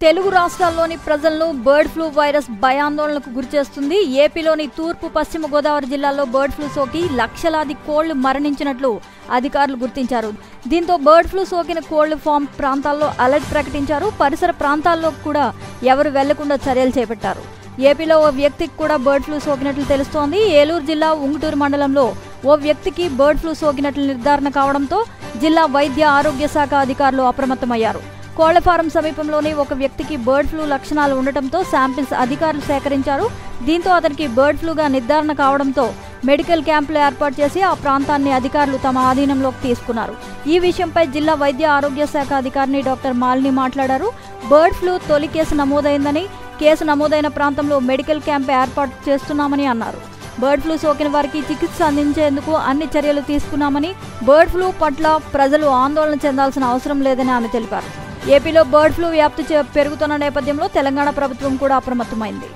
తెలుగు రాష్ట్రాల్లోని ప్రజలను bird flu virus భయాందోళనకు గురిచేస్తుంది. ఏపీలోని తూర్పు పశ్చిమ గోదావరి జిల్లాల్లో బర్డ్ ఫ్లూ సోకి లక్షలాది కోళ్లు మరణించినట్లు అధికారులు గుర్తించారు. దీంతో బర్డ్ ఫ్లూ సోకిన కోళ్లు ఫామ్ ప్రాంతాల్లో అలర్ట్ ప్రకటించారు. పరిసర ప్రాంతాల్లో కూడా ఎవరు వెళ్లకుండా చర్యలు చేపట్టారు. ఏపీలో ఓ వ్యక్తికి కూడా బర్డ్ ఫ్లూ సోకినట్లు తెలుస్తోంది. ఏలూరు జిల్లా ఉంగుటూరు మండలంలో ఓ వ్యక్తికి బర్డ్ ఫ్లూ సోకినట్లు నిర్ధారణ కావడంతో జిల్లా వైద్య ఆరోగ్య శాఖ అధికారులు అప్రమత్తమయ్యారు. కోళ్ల ఫారం సమీపంలోని ఒక వ్యక్తికి బర్డ్ ఫ్లూ లక్షణాలు ఉండటంతో శాంపిల్స్ అధికారులు సేకరించారు. దీంతో అతనికి బర్డ్ ఫ్లూగా నిర్ధారణ కావడంతో మెడికల్ క్యాంపులు ఏర్పాటు చేసి ఆ ప్రాంతాన్ని అధికారులు తమ ఆధీనంలోకి తీసుకున్నారు. ఈ విషయంపై జిల్లా వైద్య ఆరోగ్య శాఖ అధికారిని డాక్టర్ మాలిని మాట్లాడారు. బర్డ్ ఫ్లూ తొలి కేసు నమోదైందని, కేసు నమోదైన ప్రాంతంలో మెడికల్ క్యాంప్ ఏర్పాటు చేస్తున్నామని అన్నారు. బర్డ్ ఫ్లూ సోకిన వారికి చికిత్స అందించేందుకు అన్ని చర్యలు తీసుకున్నామని, బర్డ్ ఫ్లూ పట్ల ప్రజలు ఆందోళన చెందాల్సిన అవసరం లేదని ఆమె తెలిపారు. ఏపీలో బర్డ్ ఫ్లూ వ్యాప్తి పెరుగుతున్న నేపథ్యంలో తెలంగాణ ప్రభుత్వం కూడా అప్రమత్తమైంది.